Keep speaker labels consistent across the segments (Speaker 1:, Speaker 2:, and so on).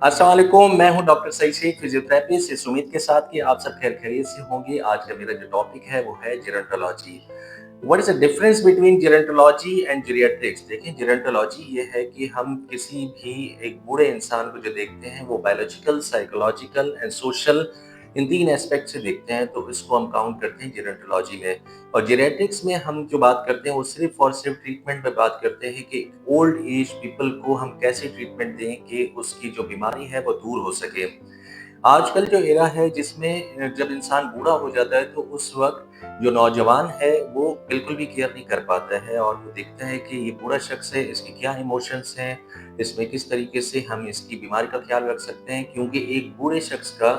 Speaker 1: अस्सलाम वालेकुम, मैं हूं डॉक्टर सईद शेख, फिजियोथेरेपिस्ट। इस उम्मीद के साथ कि आप सब खैर-खैरियत से होंगे। आज का मेरा जो टॉपिक है वो है gerontology. What is the difference between gerontology and geriatrics? देखिए, जेरोंटोलॉजी ये है कि हम किसी भी एक बूढ़े इंसान को जो देखते हैं वो biological, psychological and social in 3 aspect से देखते हैं, तो इसको हम काउंट करते हैं जेरोंटोलॉजी में। और जेरियाट्रिक्स में हम जो बात करते हैं वो सिर्फ़ और सिर्फ़ ट्रीटमेंट में बात करते हैं कि ओल्ड एज पीपल को हम कैसे ट्रीटमेंट दें कि उसकी जो बीमारी है वो दूर हो सके। आजकल जो एरा है जिसमें जब इंसान बूढ़ा हो जाता है तो उस वक़्त जो नौजवान है वो बिल्कुल भी केयर नहीं कर पाता है और वो देखता है कि ये बूढ़ा शख्स है, इसके क्या इमोशंस हैं, इसमें किस तरीके से हम इसकी बीमारी का ख़्याल रख सकते हैं, क्योंकि एक बूढ़े शख्स का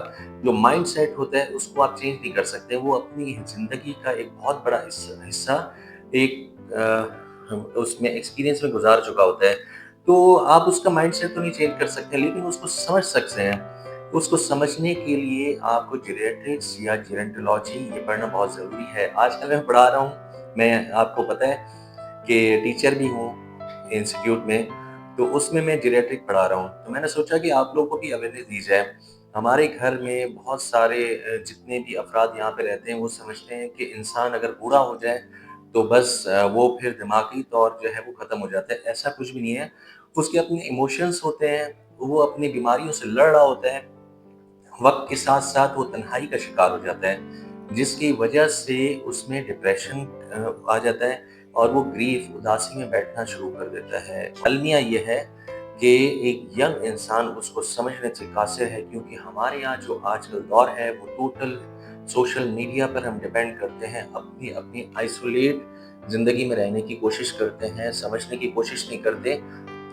Speaker 1: जो माइंडसेट होता है उसको आप चेंज नहीं कर सकते। वो अपनी ज़िंदगी का एक बहुत बड़ा हिस्सा एक उसमें एक्सपीरियंस में गुज़ार चुका होता है। तो आप उसका माइंडसेट तो नहीं चेंज कर सकते, लेकिन उसको समझ सकते हैं। उसको समझने के लिए आपको जीरियाट्रिक्स या जेरोंटोलॉजी ये पढ़ना बहुत ज़रूरी है। आजकल मैं पढ़ा रहा हूँ, मैं आपको पता है कि टीचर भी हूँ इंस्टीट्यूट में, तो उसमें मैं जीरियाट्रिक पढ़ा रहा हूँ। तो मैंने सोचा कि आप लोगों को भी अवेयरनेस दी जाए। हमारे घर में बहुत सारे जितने भी अफ़राद यहाँ पे रहते हैं, वो समझते हैं कि इंसान अगर बूढ़ा हो जाए, तो बस वो फिर दिमागी तौर जो है वो ख़त्म हो जाता है। ऐसा कुछ भी नहीं है। उसके अपने इमोशंस होते हैं, वो अपनी बीमारियों से लड़ रहा होता है। वक़्त के साथ-साथ वो तन्हाई का शिकार हो जाता है, जिसकी वजह से उसमें डिप्रेशन आ जाता है और वो ग्रीफ़, उदासी में बैठना शुरू कर देता है। अलमिया ये है कि एक यंग इंसान उसको समझने से कासिर है, क्योंकि हमारे यहाँ जो आजकल दौर है वो टोटल सोशल मीडिया पर हम डिपेंड करते हैं, अपनी आइसोलेट ज़िंदगी में रहने की कोशिश करते हैं, समझने की कोशिश नहीं करते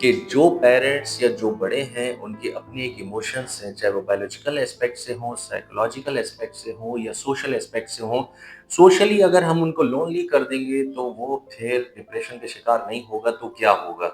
Speaker 1: कि जो पेरेंट्स या जो बड़े हैं उनके अपने एक इमोशंस हैं, चाहे वो बायोलॉजिकल एस्पेक्ट से हों, साइकोलॉजिकल एस्पेक्ट से हों या सोशल एस्पेक्ट से हों। सोशली अगर हम उनको लोनली कर देंगे तो वो फिर डिप्रेशन का शिकार नहीं होगा तो क्या होगा?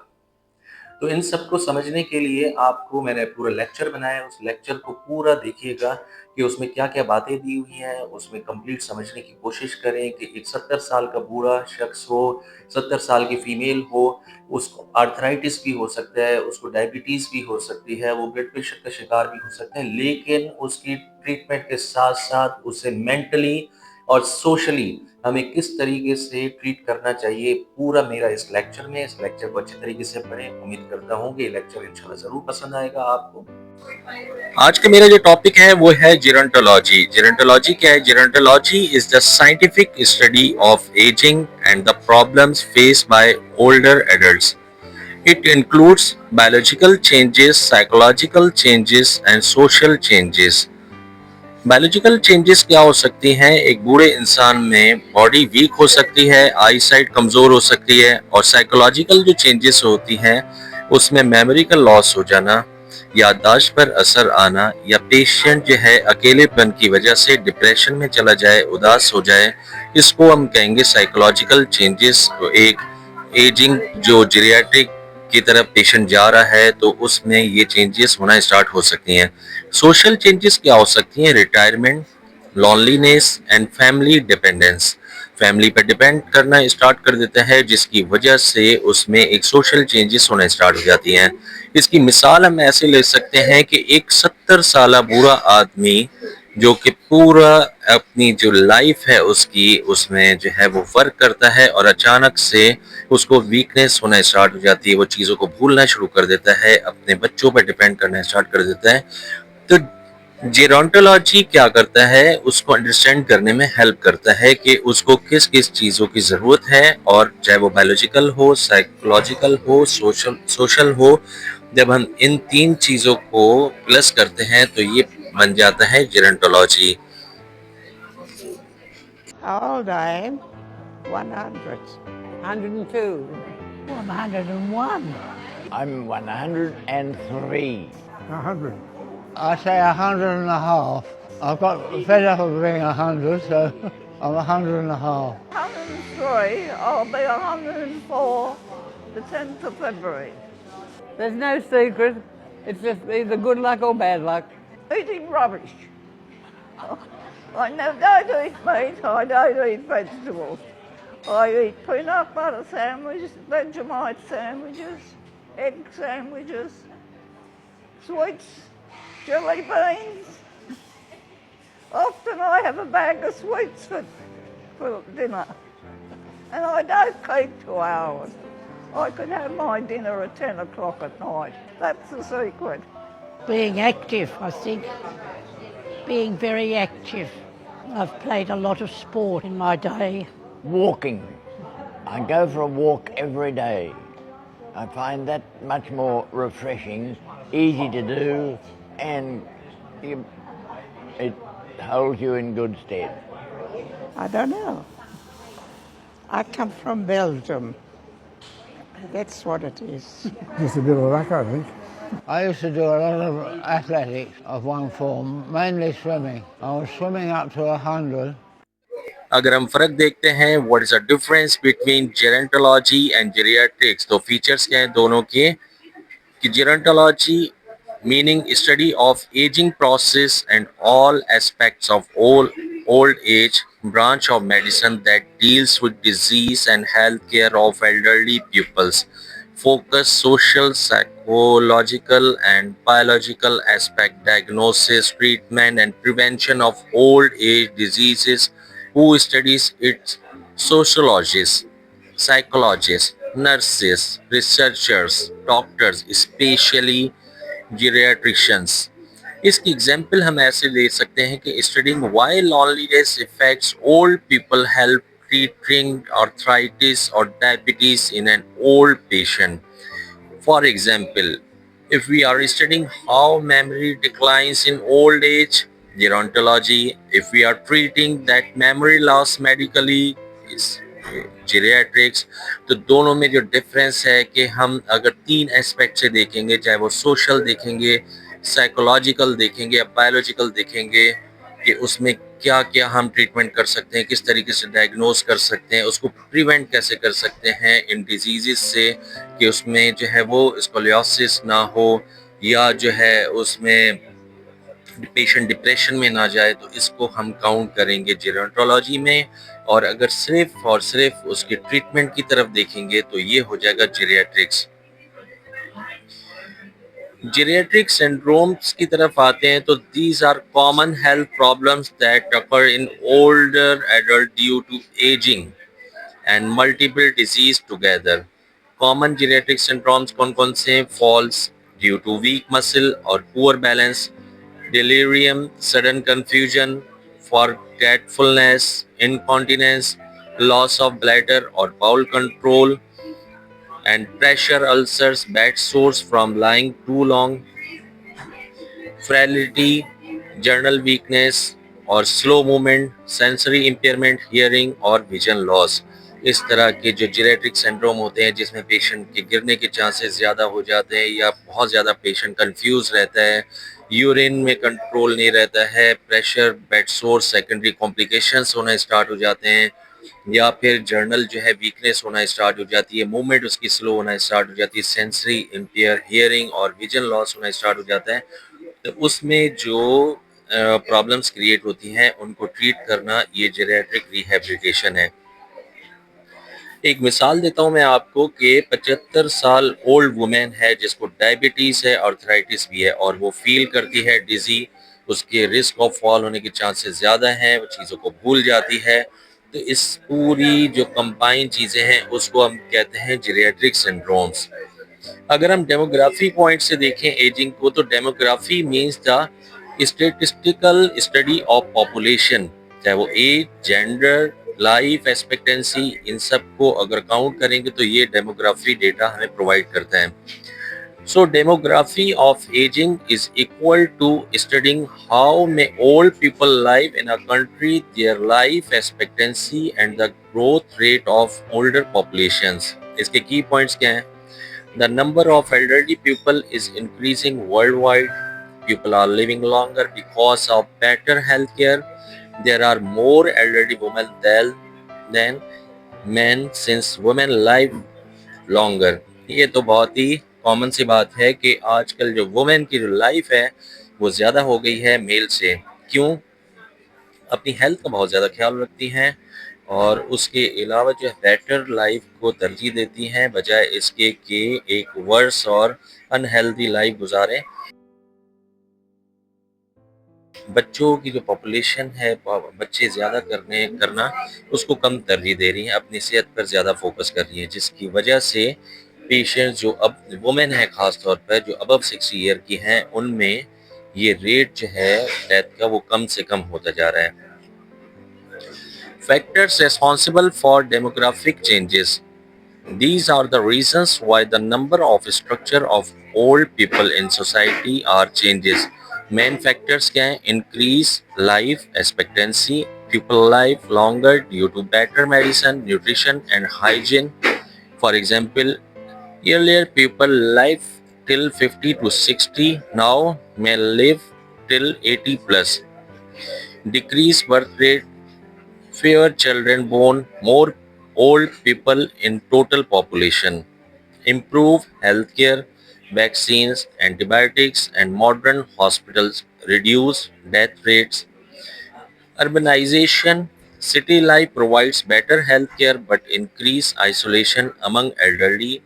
Speaker 1: तो इन सबको समझने के लिए आपको मैंने पूरा लेक्चर बनाया है, उस लेक्चर को पूरा देखिएगा कि उसमें क्या-क्या बातें दी हुई हैं, उसमें कंप्लीट समझने की कोशिश करें कि एक 70 साल का बूढ़ा शख्स हो, 70 साल की फीमेल हो, उसको आर्थराइटिस भी हो सकता है, उसको डायबिटीज़ भी हो सकती है, वो ब्लड प्रेशर का शिकार भी हो सकते हैं, लेकिन उसकी ट्रीटमेंट के साथ-साथ उसे मेंटली और सोशली हमें किस तरीके से ट्रीट करना चाहिए, पूरा मेरा इस लेक्चर में, इस लेक्चर को अच्छे तरीके से पढ़ें। उम्मीद करता हूँ कि ये लेक्चर इंशाल्लाह ज़रूर पसंद आएगा आपको। आज का मेरा जो टॉपिक है वो है जेरोंटोलॉजी। जेरोंटोलॉजी क्या है? Gerontology is the scientific study of aging and the problems faced by older adults. It includes biological changes, psychological changes and social changes. Biological changes क्या हो सकती हैं? एक बूढ़े इंसान में बॉडी वीक हो सकती है, आई साइट कमज़ोर हो सकती है, और साइकोलॉजिकल जो चेंजेस होती हैं उसमें मेमोरी का लॉस हो जाना, याददाश्त पर असर आना, या पेशेंट जो है अकेलेपन की वजह से डिप्रेशन में चला जाए, उदास हो जाए, इसको हम कहेंगे साइकोलॉजिकल चेंजेस. एक एजिंग जो जीरियाट्रिक की तरफ पेशेंट जा रहा है तो उसमें ये चेंजेस होना स्टार्ट हो सकती हैं. सोशल चेंजेस क्या हो सकती हैं? Retirement, loneliness and family dependence. Family पर डिपेंड करना स्टार्ट कर देता है, जिसकी वजह से उसमें एक सोशल चेंजेस होना स्टार्ट हो जाती हैं. इसकी मिसाल हम ऐसे ले सकते हैं कि एक 70 साल बूढ़ा आदमी जो कि पूरा अपनी जो लाइफ है उसकी उसमें जो है वो वर्क करता है, और अचानक से उसको वीकनेस होना स्टार्ट हो जाती है, वो चीज़ों को भूलना शुरू कर देता है, अपने बच्चों पर डिपेंड करना स्टार्ट कर देता है. तो जेरोंटोलॉजी क्या करता है? उसको अंडरस्टैंड करने में हेल्प करता है कि उसको किस किस चीज़ों की ज़रूरत है, और चाहे वो बायोलॉजिकल हो, साइकोलॉजिकल हो, सोशल सोशल हो. जब हम इन 3 चीज़ों को प्लस करते हैं तो ये बन जाता है gerontology.
Speaker 2: How old I am? 100. 102.
Speaker 3: Well, I'm 101.
Speaker 2: I'm 103.
Speaker 3: 100. I say 100 and a half. I've got fed up of being 100, so I'm 100 and a half.
Speaker 4: 103, I'll be 104 the 10th of February.
Speaker 3: There's no secret. It's just either good luck or bad luck.
Speaker 4: Eating rubbish. I don't eat meat, I don't eat vegetables. I eat peanut butter sandwiches, Vegemite sandwiches, egg sandwiches, sweets, jelly beans. Often I have a bag of sweets for dinner. And I don't keep 2 hours. I could have my dinner at 10 o'clock at night. That's the secret.
Speaker 5: Being active, I think. Being very active. I've played a lot of sport in my day.
Speaker 2: Walking. I go for a walk every day. I find that much more refreshing, easy to do, and it holds you in good stead. I don't know. I come from Belgium. That's what it is.
Speaker 3: Just a bit of luck, I think. I used to do a lot of athletics of one form, mainly swimming. I was swimming up to 100.
Speaker 1: अगर हम फर्क देखते हैं what is the difference between gerontology and geriatrics, तो features क्या हैं दोनों के कि gerontology meaning study of aging process and all aspects of old age branch of medicine that deals with disease and health care of elderly pupils, focus social, psychological and biological aspect, diagnosis, treatment and prevention of old age diseases, who studies its sociologists, psychologists, nurses, researchers, doctors, especially geriatricians. इसकी example हम ऐसे ले सकते हैं कि studying why loneliness effects old people help treating arthritis और diabetes in an old patient. For example, if we are studying how memory declines in old age, gerontology. If we are treating that memory loss medically, is जीरियाट्रिक्स. तो दोनों में जो difference है कि हम अगर 3 aspect से देखेंगे, चाहे वो सोशल देखेंगे, साइकोलॉजिकल देखेंगे या बायोलॉजिकल देखेंगे, कि उसमें क्या क्या हम ट्रीटमेंट कर सकते हैं, किस तरीके से डायग्नोज कर सकते हैं, उसको प्रिवेंट कैसे कर सकते हैं इन डिजीज़ से, कि उसमें जो है वो स्कोलियोसिस ना हो या जो है उसमें पेशेंट डिप्रेशन में ना जाए, तो इसको हम काउंट करेंगे जेरोंटोलॉजी में. और अगर सिर्फ और सिर्फ उसके ट्रीटमेंट की तरफ देखेंगे तो ये हो जाएगा जीरियाट्रिक्स. जीरियाट्रिक सिंड्रोम्स की तरफ आते हैं तो these are common health problems that occur in older adult due to aging and multiple disease together. Common geriatric syndromes कौन कौन से? Falls due to weak muscle और poor balance, delirium, sudden confusion, forgetfulness, incontinence, loss of bladder or bowel control, and pressure ulcers, bad sores from lying too long, frailty, journal weakness और slow movement, sensory impairment, hearing और vision loss. इस तरह के जो geriatric syndrome होते हैं जिसमें patient के गिरने के चांसेस ज़्यादा हो जाते हैं या बहुत ज़्यादा पेशेंट कंफ्यूज रहता है, यूरिन में कंट्रोल नहीं रहता है, प्रेशर, बेड सोर, सेकेंडरी कॉम्प्लिकेशंस होना स्टार्ट हो जाते हैं, या फिर जर्नल जो है वीकनेस होना स्टार्ट हो जाती है, मूवमेंट उसकी स्लो होना स्टार्ट हो जाती है, सेंसरी इम्पेयर, हियरिंग और विजन लॉस होना स्टार्ट हो जाता है. तो उसमें जो प्रॉब्लम्स क्रिएट होती हैं उनको ट्रीट करना ये जेरियाट्रिक रिहैबिलिटेशन है. एक मिसाल देता हूं मैं आपको कि 75 साल ओल्ड वुमेन है जिसको डायबिटीज़ है, आर्थराइटिस भी है और वो फील करती है डिजी, उसके रिस्क ऑफ फॉल होने के चांसेस ज़्यादा हैं, वो चीज़ों को भूल जाती है. तो इस पूरी जो कंबाइंड चीज़ें हैं उसको हम कहते हैं जीरियाट्रिक सिंड्रोम्स. अगर हम डेमोग्राफी पॉइंट से देखें एजिंग को, तो demography means the statistical study of population, चाहे वो एज, जेंडर, लाइफ एक्सपेक्टेंसी, इन सब को अगर काउंट करेंगे तो ये डेमोग्राफी डेटा हमें प्रोवाइड करता है. So demography of aging is equal to studying how may old people live in a country, their life expectancy and the growth rate of older populations. इसके key points क्या हैं? The number of elderly people is increasing worldwide. People are living longer because of better health care. There are more elderly women than men since women live longer. ये तो बहुत ही common सी बात है कि आजकल जो वुमेन की जो लाइफ है वो ज़्यादा हो गई है मेल से. क्यों? अपनी हेल्थ का बहुत ज़्यादा ख्याल रखती हैं और उसके अलावा जो बेटर लाइफ को तरजीह देती हैं बजाय इसके कि एक वर्स और अनहेल्दी लाइफ गुजारें. बच्चों की जो पॉपुलेशन है, बच्चे ज़्यादा करना उसको कम तरजीह दे रही हैं, अपनी सेहत पर ज़्यादा फोकस कर रही हैं, जिसकी वजह से पेशेंट जो अब वुमेन है ख़ास तौर पर जो अबव 60 ईयर की हैं, उनमें ये रेट जो है डेथ का वो कम से कम होता जा रहा है। Factors responsible for demographic changes. These are the reasons why the number of structure of old people in society are changes. Main factors क्या हैं? Increase life expectancy, people live longer due to better medicine, nutrition and hygiene. For example, earlier people live till 50 to 60, now may live till 80 plus. Decrease birth rate, fewer children born, more old people in total population. Improve healthcare, vaccines, antibiotics, and modern hospitals reduce death rates. Urbanization, city life provides better healthcare but increase isolation among elderly.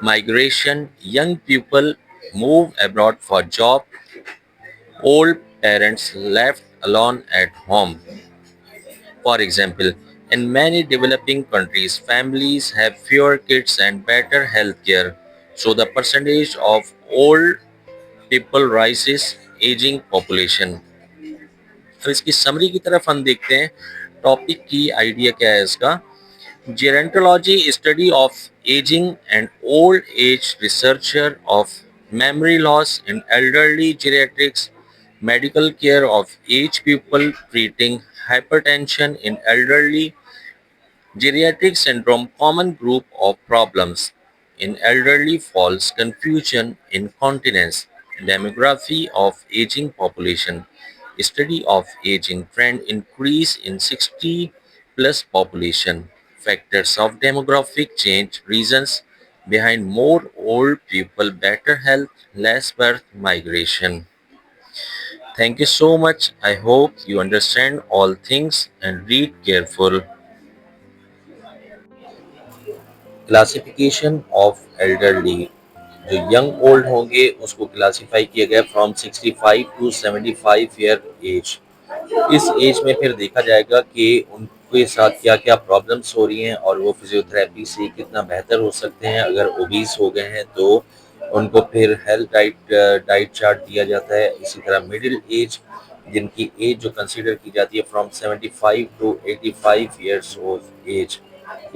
Speaker 1: Migration, young people move abroad for job. Old parents left alone at home. For example, in many developing countries, families have fewer kids and better health care, so the percentage of old people rises, aging population. अब इसकी summary की तरफ हम देखते हैं, topic की idea क्या है इसका। Gerontology, study of aging and old age, researcher of memory loss in elderly, geriatrics, medical care of aged people, treating hypertension in elderly, geriatric syndrome, common group of problems. In elderly falls confusion, incontinence, demography of aging population, study of aging trend, increase in 60 plus population, factors of demographic change, reasons behind more old people, better health, less birth, migration. Thank you so much. I hope you understand all things and read careful. Classification of elderly, जो young old होंगे उसको classify किया गया from 65 to 75 year as. इस as में फिर देखा जाएगा कि उनके साथ क्या क्या प्रॉब्लम्स हो रही हैं और वो फिजियोथेरेपी से कितना बेहतर हो सकते हैं। अगर ओबीस हो गए हैं तो उनको फिर हेल्थ डाइट चार्ट दिया जाता है। इसी तरह मिडिल एज, जिनकी एज जो कंसीडर की जाती है from 75 to 85 years of age,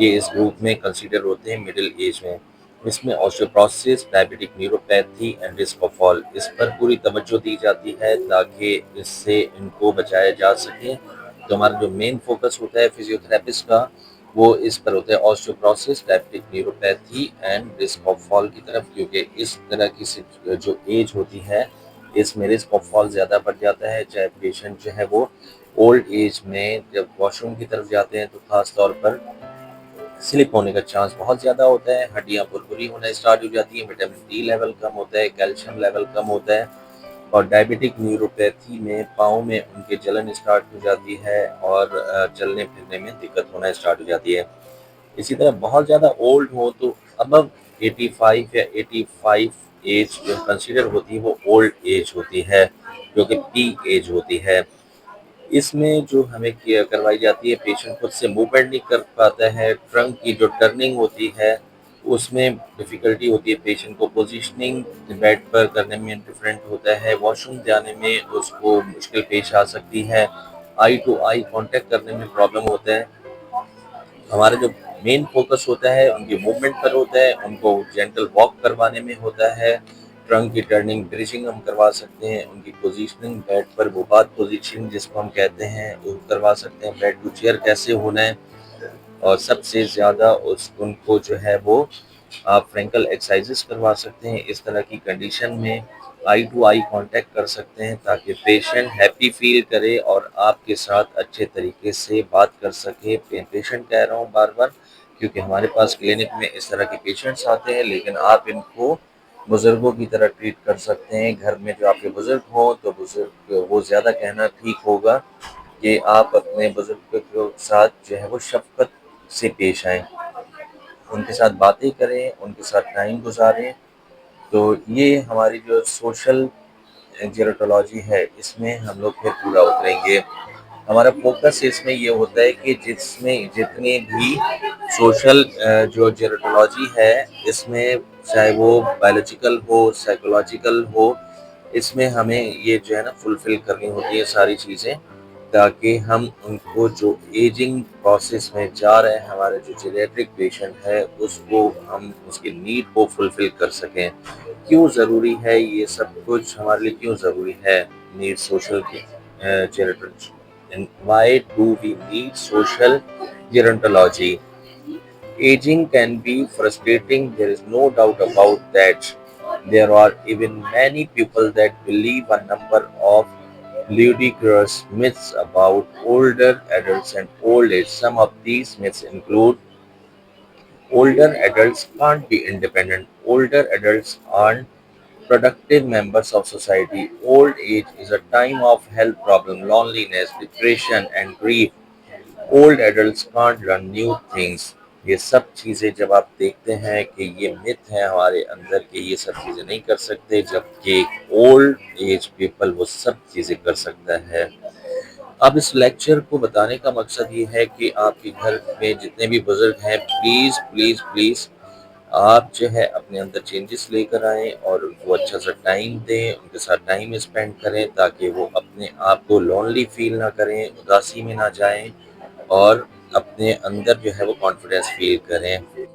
Speaker 1: ये इस ग्रुप में कंसीडर होते हैं मिडिल एज में। इसमें osteoporosis, diabetic neuropathy and risk of fall, इस पर पूरी तवज्जो दी जाती है ताकि इससे इनको बचाया जा सके। तो हमारा जो मेन फोकस होता है फिजियोथेरेपिस्ट का वो इस पर होता है osteoporosis, diabetic neuropathy and risk of fall की तरफ, क्योंकि इस तरह की जो एज होती है इसमें रिस्क ऑफ फॉल ज़्यादा बढ़ जाता है। चाहे पेशेंट जो है वो ओल्ड एज में जब वॉशरूम की तरफ जाते हैं तो खास तौर पर स्लिप होने का चांस बहुत ज़्यादा होता है, हड्डियाँ भुरभुरी होना स्टार्ट हो जाती है, विटामिन डी लेवल कम होता है, कैल्शियम लेवल कम होता है और डायबिटिक न्यूरोपैथी में पाँव में उनके जलन स्टार्ट हो जाती है और चलने फिरने में दिक्कत होना स्टार्ट हो जाती है। इसी तरह बहुत ज़्यादा ओल्ड हो तो अबव 85 या 85 एज जो कंसिडर होती है वो ओल्ड एज होती है, जो कि पीक एज होती है। इसमें जो हमें केयर करवाई जाती है, पेशेंट खुद से मूवमेंट नहीं कर पाता है, ट्रंक की जो टर्निंग होती है उसमें डिफ़िकल्टी होती है, पेशेंट को पोजीशनिंग बेड पर करने में डिफरेंट होता है, वॉशरूम जाने में उसको मुश्किल पेश आ सकती है, आई टू आई कांटेक्ट करने में प्रॉब्लम होता है। हमारा जो मेन फोकस होता है उनकी मूवमेंट पर होता है, उनको जेंटल वॉक करवाने में होता है, ट्रंक की टर्निंग ब्रिजिंग हम करवा सकते हैं, उनकी पोजीशनिंग बेड पर वो बात पोजीशनिंग जिसको हम कहते हैं वो करवा सकते हैं, बेड टू चेयर कैसे होना है और सबसे ज़्यादा उनको जो है वो आप फ्रैंकल एक्सरसाइजेस करवा सकते हैं। इस तरह की कंडीशन में आई टू आई कांटेक्ट कर सकते हैं ताकि पेशेंट हैप्पी फील करे और आपके साथ अच्छे तरीके से बात कर सके। पेशेंट कह रहा हूँ बार बार क्योंकि हमारे पास क्लिनिक में इस तरह के पेशेंट्स आते हैं, लेकिन आप इनको बुज़ुर्गों की तरह ट्रीट कर सकते हैं। घर में जो आपके बुज़ुर्ग हों तो बुज़ुर्ग वो ज़्यादा कहना ठीक होगा कि आप अपने बुज़ुर्ग के साथ जो है वो शफ़क़त से पेश आएँ, उनके साथ बातें करें, उनके साथ टाइम गुज़ारें। तो ये हमारी जो सोशल जेरोटोलॉजी है इसमें हम लोग फिर पूरा उतरेंगे। हमारा फोकस इसमें ये होता है कि जिसमें जितने भी सोशल जो जेरोटोलॉजी है इसमें, चाहे वो बायोलॉजिकल हो, साइकोलॉजिकल हो, इसमें हमें ये जो है ना फुलफिल करनी होती है सारी चीज़ें, ताकि हम उनको जो एजिंग प्रोसेस में जा रहे हैं, हमारे जो जेरियाट्रिक पेशेंट है उसको हम उसकी नीड को फुलफिल कर सकें। क्यों ज़रूरी है ये सब कुछ हमारे लिए, क्यों ज़रूरी है need social gerontology, and why do we need social gerontology? Aging can be frustrating, there is no doubt about that. There are even many people that believe a number of ludicrous myths about older adults and old age. Some of these myths include older adults can't be independent, older adults aren't productive members of society, old age is a time of health problem, loneliness, depression, and grief. Old adults can't learn new things. ये सब चीज़ें जब आप देखते हैं कि ये myth है हमारे अंदर कि ये सब चीज़ें नहीं कर सकते, जबकि ओल्ड एज पीपल वो सब चीज़ें कर सकता है। अब इस लेक्चर को बताने का मकसद ये है कि आपके घर में जितने भी बुजुर्ग हैं, प्लीज़ प्लीज़ प्लीज़ आप जो है अपने अंदर चेंजेस लेकर आएँ और उनको अच्छा सा टाइम दें, उनके साथ टाइम स्पेंड करें, ताकि वो अपने आप को लोनली फील ना करें, उदासी में ना जाएं और अपने अंदर जो है वो कॉन्फिडेंस फील करें।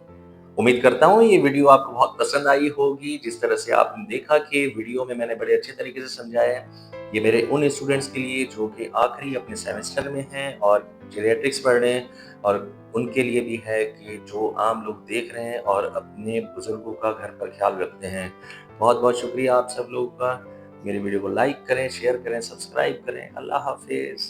Speaker 1: उम्मीद करता हूँ ये वीडियो आपको बहुत पसंद आई होगी। जिस तरह से आपने देखा कि वीडियो में मैंने बड़े अच्छे तरीके से समझाया है। ये मेरे उन स्टूडेंट्स के लिए जो कि आखिरी अपने सेमेस्टर में हैं और जेरियाट्रिक्स पढ़ रहे हैं, और उनके लिए भी है कि जो आम लोग देख रहे हैं और अपने बुजुर्गों का घर पर ख्याल रखते हैं। बहुत-बहुत शुक्रिया आप सब लोगों का। मेरी वीडियो को लाइक करें, शेयर करें, सब्सक्राइब करें। अल्लाह हाफ़िज़।